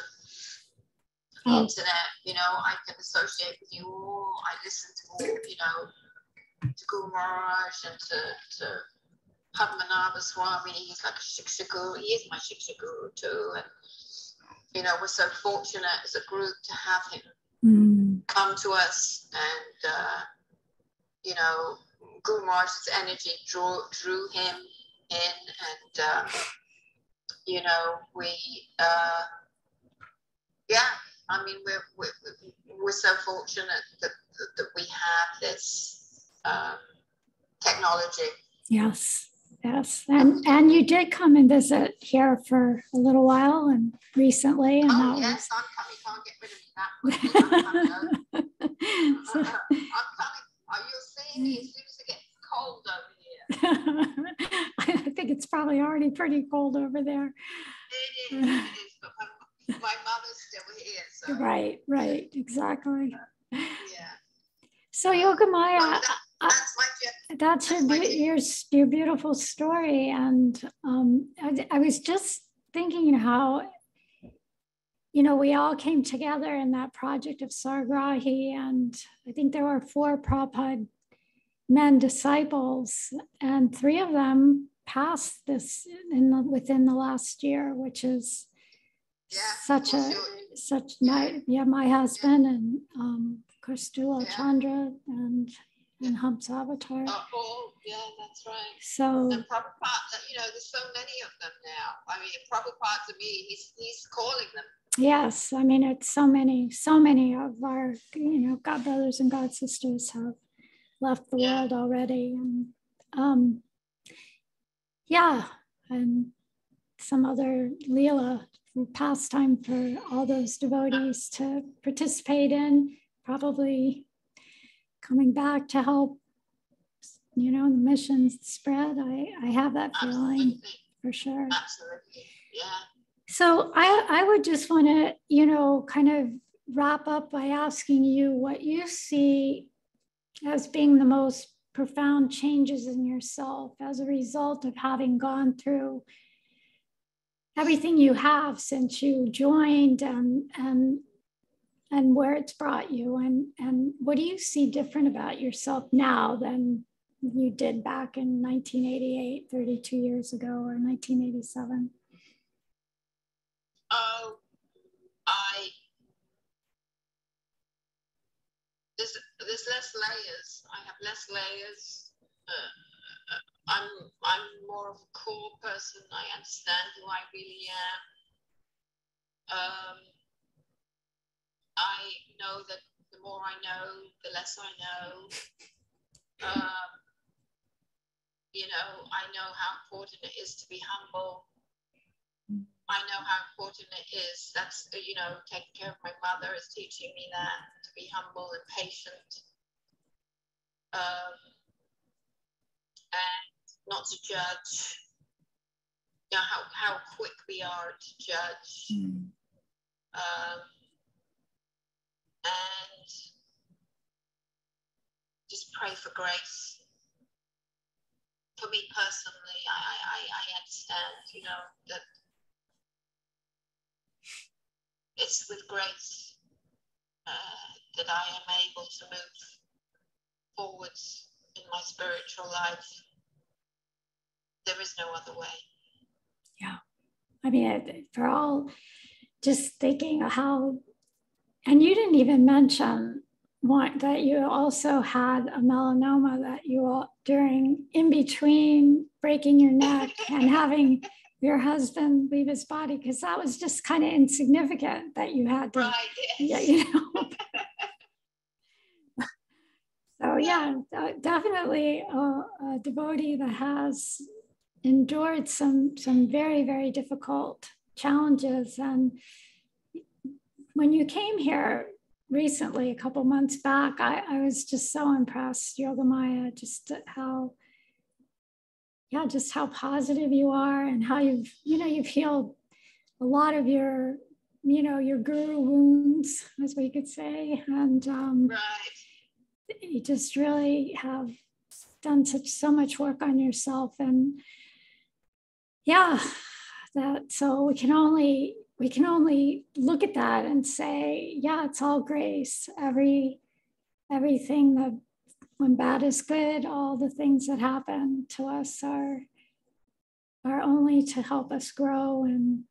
the internet, you know, I can associate with you all. I listen to all, you know, to Guru Maharaj and to Padmanabha Swami. He's like a Shiksha Guru. He is my Shiksha Guru too. And, you know, we're so fortunate as a group to have him come to us, and, you know, Guru Maharaj's energy drew him in, and, you know, we, yeah, I mean, we're so fortunate that we have this technology. Yes, yes, and you did come and visit here for a little while and recently. And oh yes, I'm coming. Can't get rid of me that quickly. I'm coming. I'm coming. You'll see me as soon as it gets cold over here. I think it's probably already pretty cold over there. It is, but my mother's still here. So. Right, exactly. Yeah. So Yogamaya, that's my gift. That's your beautiful story, and I was just thinking how, you know, we all came together in that project of Sargrahi, and I think there were 4 Prabhupada men disciples, and 3 of them passed this within the last year, which is such nice. Yeah, my husband and course, Dula Chandra and Hump's avatar. Oh, yeah, that's right. So, and Prabhupada, there's so many of them now. I mean, Prabhupada to me, he's calling them. Yes, I mean, it's so many of our, God brothers and God sisters have left the world already. And and some other Leela pastime for all those devotees to participate in, probably coming back to help, the missions spread. I have that feeling for sure. Absolutely, yeah. So I would just want to, kind of wrap up by asking you what you see as being the most profound changes in yourself as a result of having gone through everything you have since you joined, and where it's brought you, and what do you see different about yourself now than you did back in 1988, 32 years ago, or 1987? Oh, there's less layers. I have less layers. I'm more of a core person. I understand who I really am. I know that the more I know, the less I know. I know how important it is to be humble. I know how important it is. That's, taking care of my mother is teaching me that, to be humble and patient. And not to judge. How quick we are to judge. And just pray for grace. For me personally, I understand, that it's with grace that I am able to move forwards in my spiritual life. There is no other way. Yeah. I mean, for all just thinking of how, and you didn't even mention that you also had a melanoma that you all, in between breaking your neck and having your husband leave his body, because that was just kind of insignificant that you had to, right, yes. So definitely a devotee that has endured some very, very difficult challenges. And when you came here recently, a couple months back, I was just so impressed, Yogamaya, just how positive you are, and how you've healed a lot of your guru wounds, as we could say. And right. You just really have done so much work on yourself. And so we can only look at that and say, it's all grace. Everything that, when bad is good, all the things that happen to us are only to help us grow and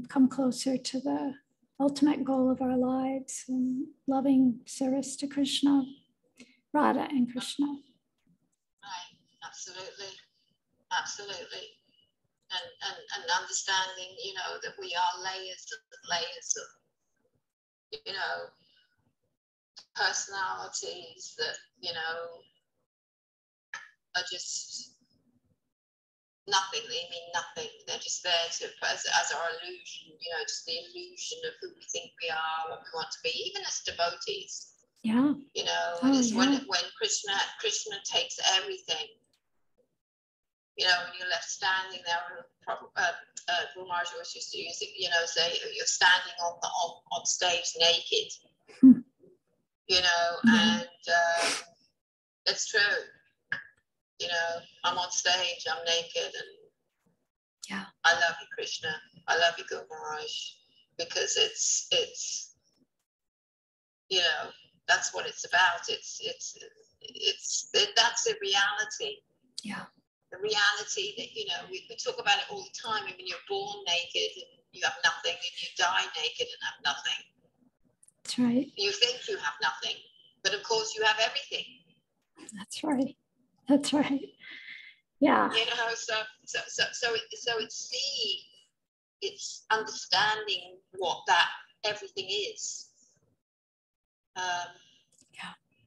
come closer to the ultimate goal of our lives, and loving service to Krishna, Radha and Krishna. Right, absolutely. And understanding, that we are layers of, personalities that, are just nothing. They mean nothing. They're just there as our illusion, just the illusion of who we think we are, what we want to be, even as devotees. Yeah. When Krishna takes everything. When you're left standing there, Guru Maharaj always used to use it, say you're standing on stage naked, and it's true. I'm on stage, I'm naked, and I love you, Krishna. I love you, Guru Maharaj, because it's that's what it's about. That's the reality. Yeah. The reality that, we talk about it all the time. I mean, you're born naked and you have nothing, and you die naked and have nothing. That's right. You think you have nothing, but of course you have everything. That's right. That's right. Yeah. You know, it's understanding what that everything is.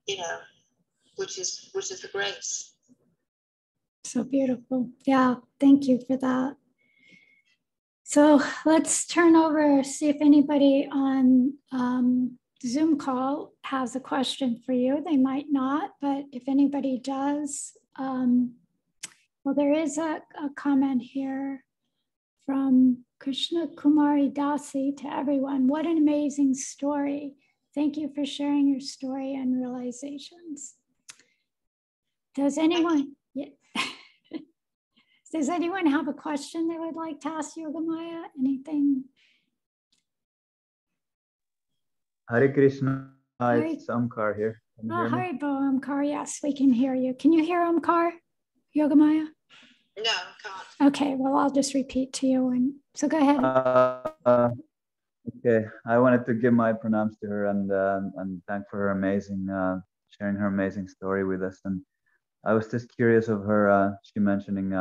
You know, which is the grace. So beautiful. Yeah, thank you for that. So let's turn over, see if anybody on Zoom call has a question for you. They might not, but if anybody does, well, there is a comment here from Krishna Kumari Dasi to everyone. What an amazing story. Thank you for sharing your story and realizations. Does anyone, does anyone have a question they would like to ask Yogamaya? Anything? Hare Krishna, it's Omkar here. Hare Bo, Omkar, yes, we can hear you. Can you hear Omkar, Yogamaya? No, can't. Okay, well, I'll just repeat to you. And so go ahead. Okay, I wanted to give my pranams to her and thank for her amazing, sharing her amazing story with us. And I was just curious of her, she mentioning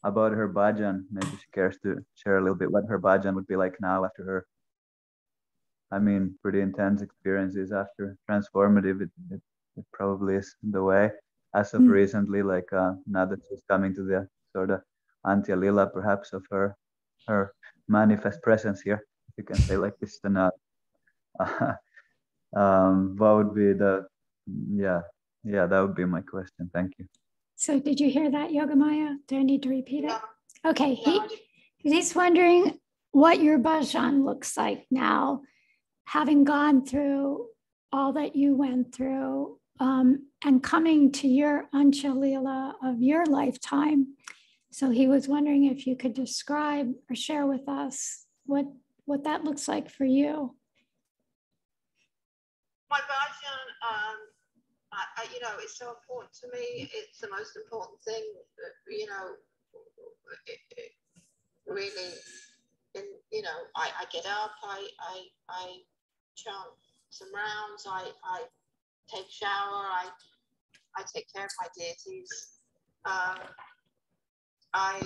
about her bhajan. Maybe she cares to share a little bit what her bhajan would be like now after her, I mean, pretty intense experiences after transformative. It probably is the way. As of recently, like now that she's coming to the sort of Antya Lila, perhaps, of her manifest presence here, if you can say like this, then what would be the, that would be my question. Thank you. So did you hear that, Yogamaya? Do I need to repeat it? Okay, he's wondering what your bhajan looks like now, having gone through all that you went through and coming to your Antya Lila of your lifetime. So he was wondering if you could describe or share with us what that looks like for you. My bhajan, you know, it's so important to me. It's the most important thing, you know, really. And, you know, I get up, I chant some rounds, I take shower, I take care of my deities. I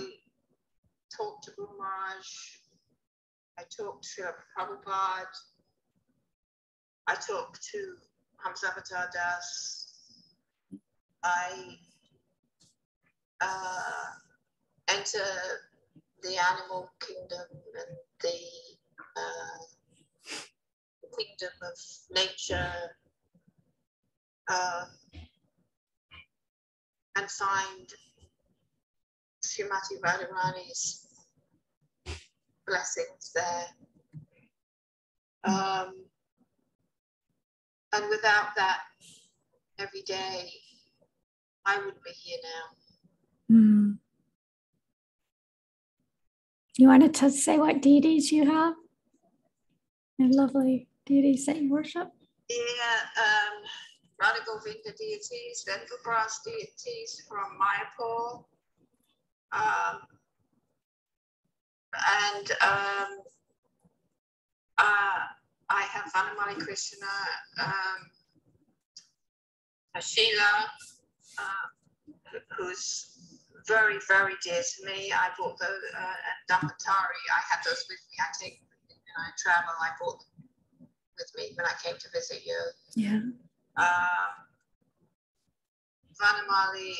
talk to Guru Maharaj, I talk to Prabhupada, I talk to Hamsavatar Das, I enter the animal kingdom and the kingdom of nature, and find Srimati Radharani's blessings there. And without that, every day, I wouldn't be here now. You wanted to say what deities you have? They're lovely deities that you worship? Yeah, Radha Govinda deities, Venkaprabhu deities from Mayapur, and I have Vanamali Krishna, Sheila, who's very, very dear to me. I bought those, and Dhammatari, I had those with me. I take them when I travel. I bought them with me when I came to visit you. Yeah. Vanamali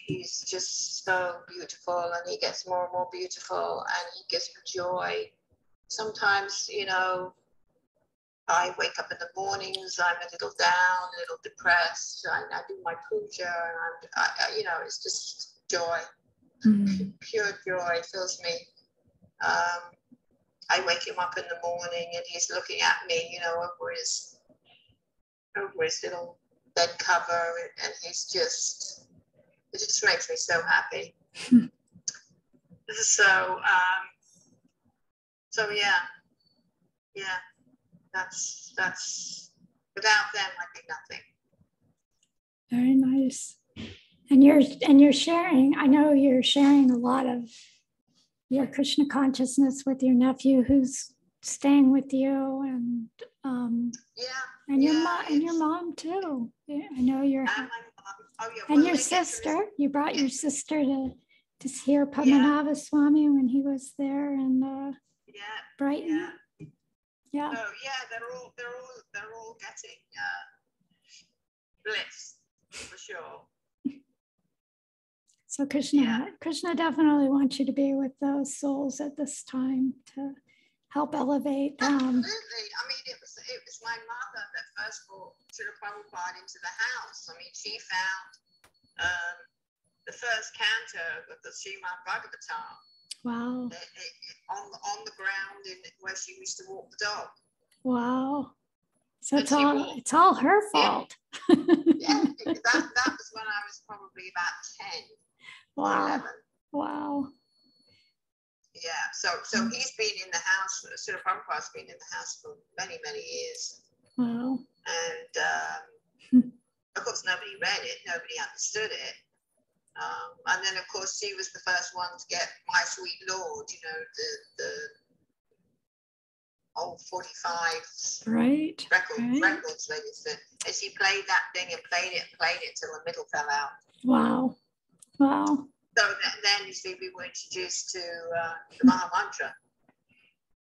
he's just so beautiful, and he gets more and more beautiful, and he gives me joy. Sometimes, you know, I wake up in the mornings, I'm a little down, a little depressed. I do my puja, and I you know, it's just joy, pure joy fills me. I wake him up in the morning, and he's looking at me, you know, over his little bed cover, and it just makes me so happy. So yeah. That's without them I'd be nothing. Very nice. And you're sharing, I know you're sharing a lot of your Krishna consciousness with your nephew who's staying with you, and your mom too. Yeah, I know your and your sister. You brought your sister to hear Padmanabha Swami when he was there in Brighton. Yeah. So they're all getting bliss for sure. So Krishna definitely wants you to be with those souls at this time to help elevate them. Absolutely. I mean, it was my mother that first brought Srila Prabhupada into the house. I mean, she found the first canto of the Srimad Bhagavatam. Wow. On the ground where she used to walk the dog. Wow. So it's all her fault. Yeah, that was when I was probably about 10. Wow. 11. Wow. Yeah. So he's been in the house. Srila Prabhupada's been in the house for many, many years. Wow. And of course, nobody read it. Nobody understood it. And then, of course, she was the first one to get My Sweet Lord, you know, the old 45 records they used to. And she played that thing and played it till the middle fell out. Wow. Wow. So then, you see, we were introduced to the Maha Mantra.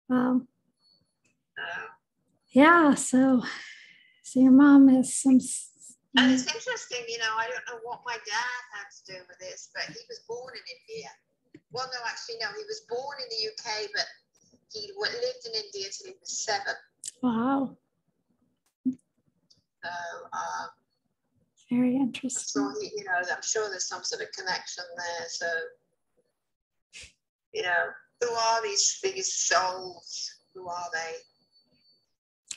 Wow. Yeah, so your mom has some... And it's interesting, you know, I don't know what my dad had to do with this, but he was born in India. Well, no, actually, no, he was born in the UK, but he lived in India till he was 7. Wow. So, very interesting. So, you know, I'm sure there's some sort of connection there. So, you know, who are these souls? Who are they?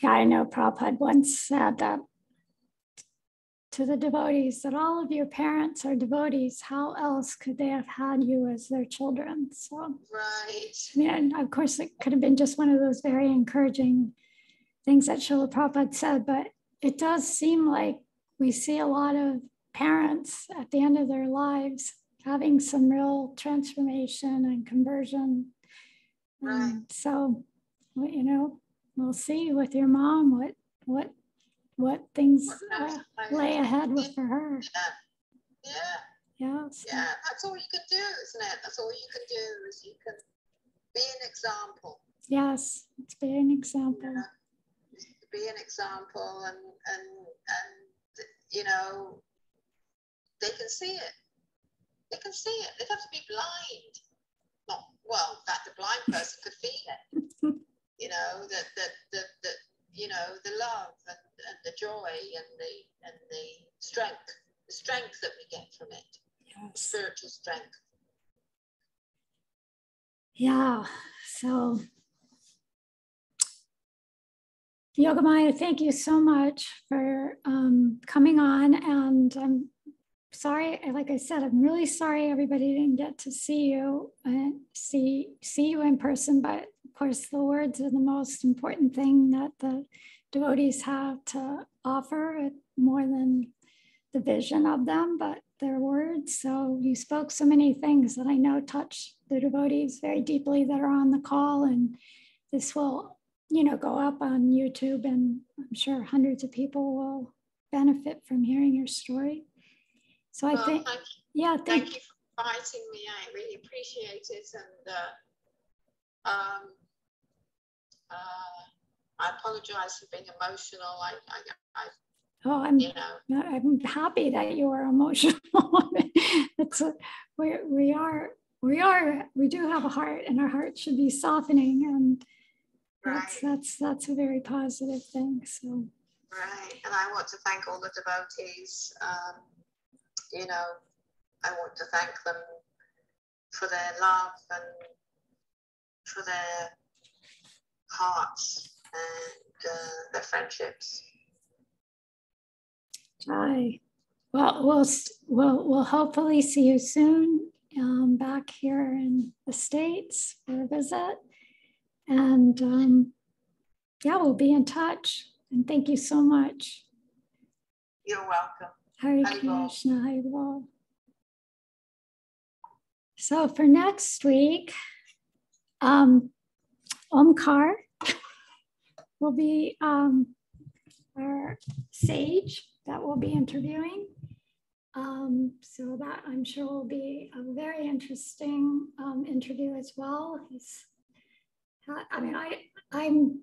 Yeah, I know Prabhupada once said that to the devotees, that all of your parents are devotees. How else could they have had you as their children? So, right. Yeah, of course, it could have been just one of those very encouraging things that Srila Prabhupada said, but it does seem like we see a lot of parents at the end of their lives having some real transformation and conversion. Right. So, you know, we'll see with your mom what things lay ahead for her. Yeah. Yes. Yeah, that's all you can do, isn't it? That's all you can do is you can be an example. Yes, it's be an example. You know, be an example, and you know, they can see it. They can see it. They have to be blind. Not well, that the blind person could feel it. You know, that you know, the love and the joy and the strength that we get from it. Yes. Spiritual strength. Yeah. So Yogamaya, thank you so much for coming on. And I'm sorry, like I said, I'm really sorry everybody didn't get to see you and see you in person, but of course the words are the most important thing that the devotees have to offer, more than the vision of them, but their words. So you spoke so many things that I know touch the devotees very deeply that are on the call, and this will, you know, go up on YouTube, and I'm sure hundreds of people will benefit from hearing your story. So I think, thank you for inviting me. I really appreciate it, and I apologize for being emotional. I'm happy that you are emotional. We do have a heart, and our heart should be softening, and that's a very positive thing. So right, and I want to thank all the devotees. You know, I want to thank them for their love and for their hearts and their friendships. Hi. Well, we'll hopefully see you soon back here in the States for a visit, and we'll be in touch. And thank you so much. You're welcome. Hare Krishna, Hare Bol. So for next week, Omkar will be our sage that we'll be interviewing. So that I'm sure will be a very interesting interview as well. I'm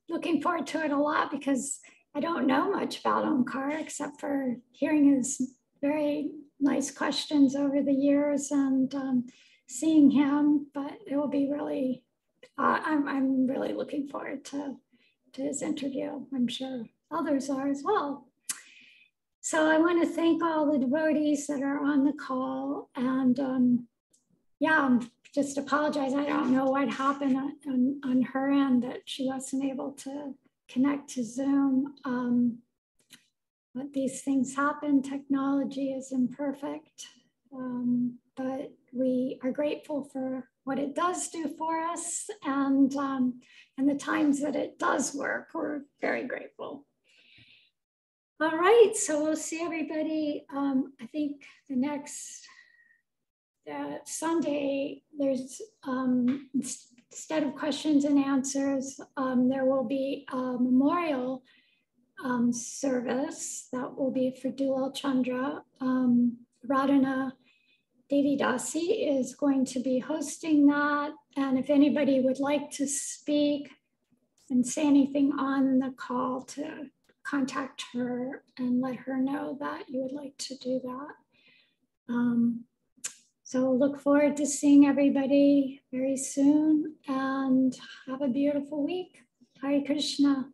looking forward to it a lot because I don't know much about Omkar except for hearing his very nice questions over the years and seeing him, but it will be really, I'm really looking forward to his interview. I'm sure others are as well. So I want to thank all the devotees that are on the call, and yeah, just apologize. I don't know what happened on her end that she wasn't able to connect to Zoom. But these things happen. Technology is imperfect, but we are grateful for what it does do for us, and the times that it does work, we're very grateful. All right, so we'll see everybody. I think the next Sunday, there's instead of questions and answers, there will be a memorial service that will be for Dulal Chandra. Archana-siddhi Devi is going to be hosting that. And if anybody would like to speak and say anything on the call, to contact her and let her know that you would like to do that. So look forward to seeing everybody very soon and have a beautiful week. Hare Krishna.